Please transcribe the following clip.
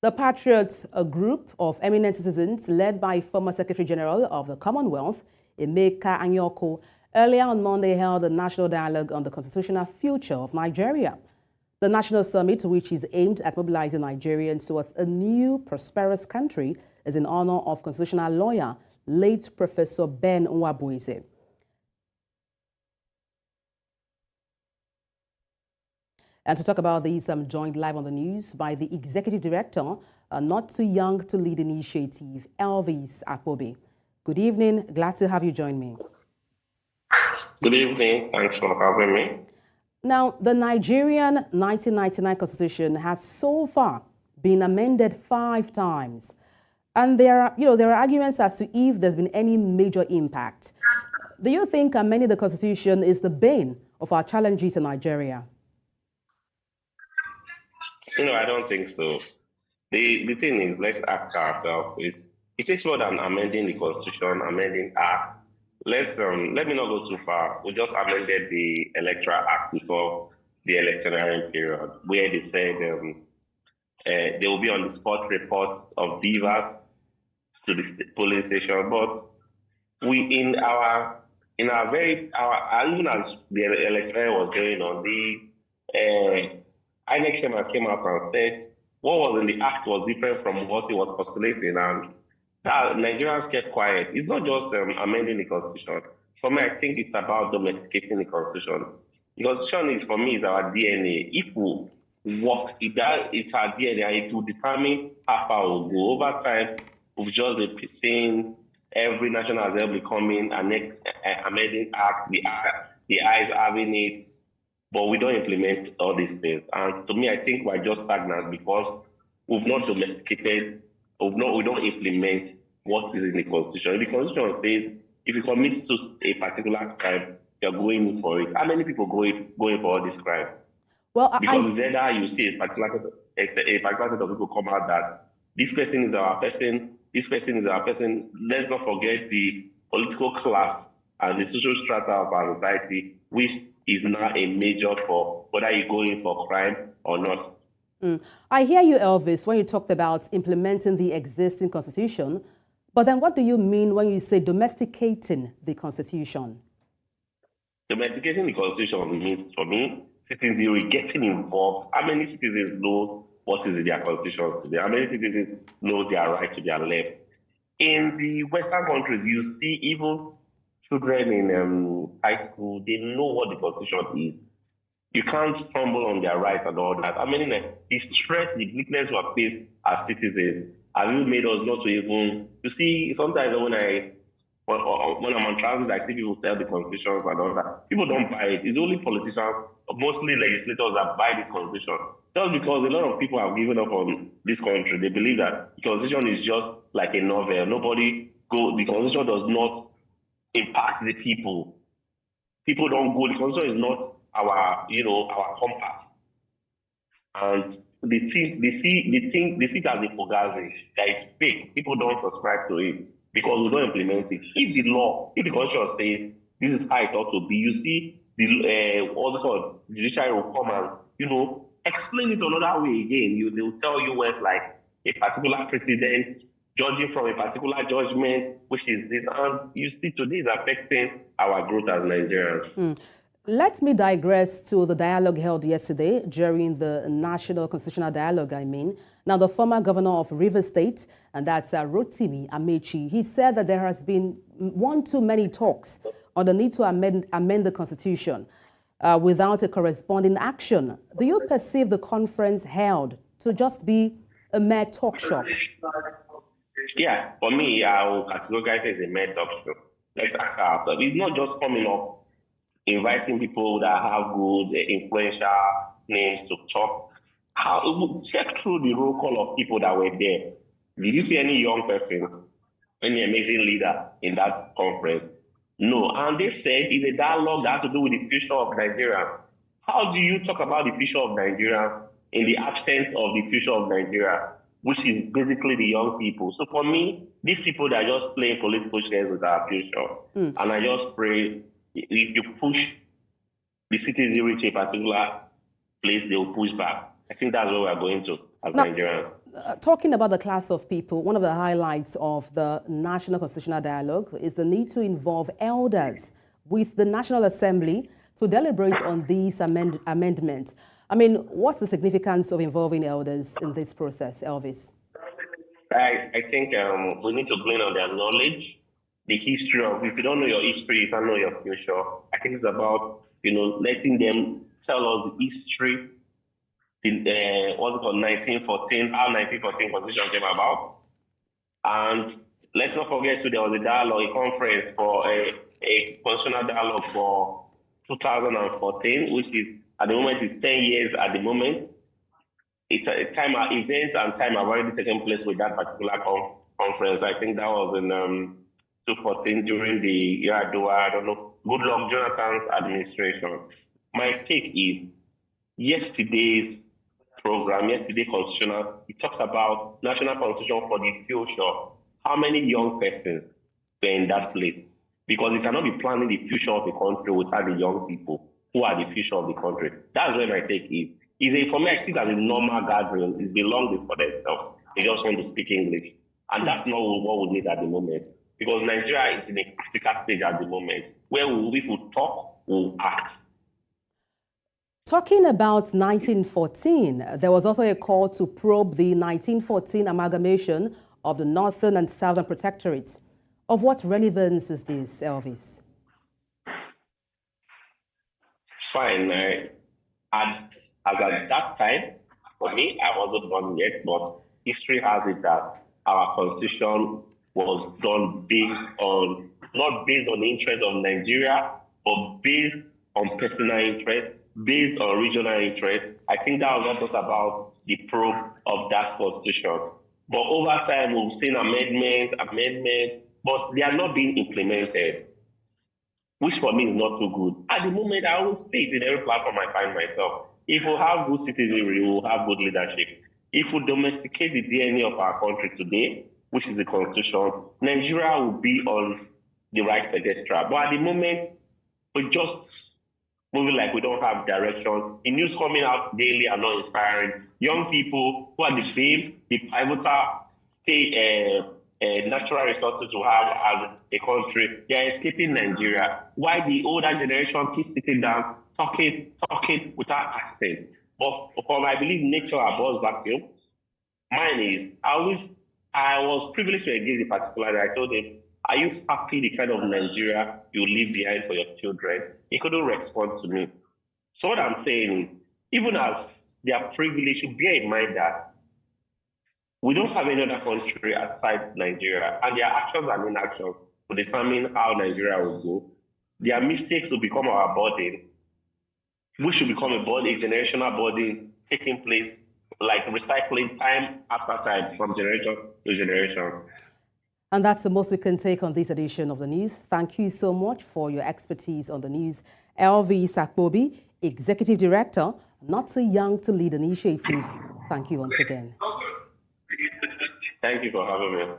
The Patriots, a group of eminent citizens led by former Secretary General of the Commonwealth, Emeka Anyaoku, earlier on Monday held a national dialogue on the constitutional future of Nigeria. The national summit, which is aimed at mobilizing Nigerians towards a new, prosperous country, is in honor of constitutional lawyer, late Professor Ben Nwabueze. And to talk about this, I'm joined live on the news by the Executive Director, NotTooYoungToLead initiative, Elvis Akpobi. Good evening. Glad to have you join me. Good evening. Thanks for having me. Now, the Nigerian 1999 Constitution has so far been amended 5 times. And there are arguments as to if there's been any major impact. Do you think amending the Constitution is the bane of our challenges in Nigeria? I don't think so. The thing is, let's ask ourselves, it takes more than amending the Constitution, amending Act. Let me not go too far. We just amended the Electoral Act before the electioneering period, where they said they will be on the spot reports of beavers to the polling station. But we even as the election was going on, the INEC came out and said what was in the act was different from what he was postulating, and Nigerians kept quiet. It's not just amending the constitution. For me, I think it's about domesticating the constitution. The constitution is, for me, is our DNA. If we work, it's our DNA, and it will determine how far we'll go. Over time, we've just been seeing every national assembly coming and amending act, the eyes having it, but we don't implement all these things. And to me, I think we're just stagnant because we've not domesticated, we don't implement what is in the Constitution. The Constitution says if you commit to a particular crime, you're going in for it. How many people going for all this crime? Well, because either you see a particular set of people come out that this person is our person, this person is our person. Let's not forget the political class and the social strata of our society, which is now a major for whether you go in for crime or not. I hear you, Elvis, when you talked about implementing the existing constitution, but then what do you mean when you say domesticating the constitution? Domesticating the constitution means, for me, citizens getting involved. How many citizens know what is in their constitution today? How many citizens know their right to their left? In the Western countries, you see even children in high school, they know what the constitution is. You can't stumble on their rights and all that. I mean, the stress, the weakness we are faced as citizens have even made us not to even. You see, sometimes when I'm on travels, I see people sell the constitutions and all that. People don't buy it. It's only politicians, mostly legislators, that buy this constitution. Just because a lot of people have given up on this country. They believe that the constitution is just like a novel. The constitution does not impact the people. People don't go. The constitution is not our compass. And they see that the fugazi that is fake. People don't subscribe to it because we don't implement it. If the constitution says this is how it ought to be, you see the what's it called, judiciary will come and explain it another way again. They will tell you where it's like a particular precedent judging from a particular judgment, which is this, and you see today is affecting our growth as Nigerians. Let me digress to the dialogue held yesterday during the National Constitutional Dialogue, Now, the former governor of Rivers State, and that's Rotimi Amechi, he said that there has been one too many talks on the need to amend the Constitution without a corresponding action. Do you perceive the conference held to just be a mere talk shop? Yeah, for me, I will categorize it as a mere talk shop. Let's ask ourselves. It's not just coming up inviting people that have good, influential names to talk. Check through the roll call of people that were there. Did you see any young person, any amazing leader in that conference? No. And they said it's a dialogue that has to do with the future of Nigeria. How do you talk about the future of Nigeria in the absence of the future of Nigeria, which is basically the young people? So for me, these people that are just playing political shares with our future. And I just pray if you push the citizenry to a particular place, they will push back. I think that's where we are going to as Nigerians. talking about the class of people, one of the highlights of the National Constitutional Dialogue is the need to involve elders with the National Assembly to deliberate on these amendments. I mean, what's the significance of involving elders in this process, Elvis? I think we need to glean on their knowledge, the history of. If you don't know your history, you can't know your future. I think it's about letting them tell us the history. What's it called, 1914, how 1914 Constitution came about. And let's not forget too, there was a dialogue, a conference for a constitutional dialogue for 2014, which is at the moment is 10 years at the moment. It's a time events and time have already taken place with that particular conference. I think that was in 2014 during the Adebola, I don't know, Goodluck Jonathan's administration. My take is yesterday's program, yesterday constitutional, it talks about national constitution for the future. How many young persons were in that place? Because you cannot be planning the future of the country without the young people who are the future of the country. That's where my take is. For me, I see that a normal gathering. It belongs for themselves. They just want to speak English. And that's not what we need at the moment. Because Nigeria is in a critical stage at the moment where if we talk, we'll act. Talking about 1914, there was also a call to probe the 1914 amalgamation of the Northern and Southern Protectorates. Of what relevance is this, Elvis? Fine. As at that time, for me, I wasn't born yet, but history has it that our constitution was done not based on the interest of Nigeria, but based on personal interest, based on regional interest. I think that was what was about the probe of that constitution. But over time, we've seen amendments, but they are not being implemented, which for me is not too good. At the moment, I always say it in every platform I find myself. If we have good citizenry, we will have good leadership. If we domesticate the DNA of our country today, which is the constitution, Nigeria will be on the right pedestal. But at the moment, we're just moving like we don't have direction. The news coming out daily are not inspiring. Young people who are the pivotal state natural resources we have as a country, they are escaping Nigeria. Why the older generation keeps sitting down, talking without accent. But for I believe nature abhors vacuum. Mine is, I was privileged to engage in particular. I told him, are you happy the kind of Nigeria you leave behind for your children? He couldn't respond to me. So what I'm saying is, even as they are privileged, bear in mind that we don't have any other country aside Nigeria, and their actions and inactions will determine how Nigeria will go. Their mistakes will become our burden. We should become a generational burden taking place, like recycling time after time from generation to generation. And that's the most we can take on this edition of the news. Thank you so much for your expertise on the news. Elvis Akpobi, Executive Director, NotTooYoungToLead initiative. Thank you once again. Thank you for having me.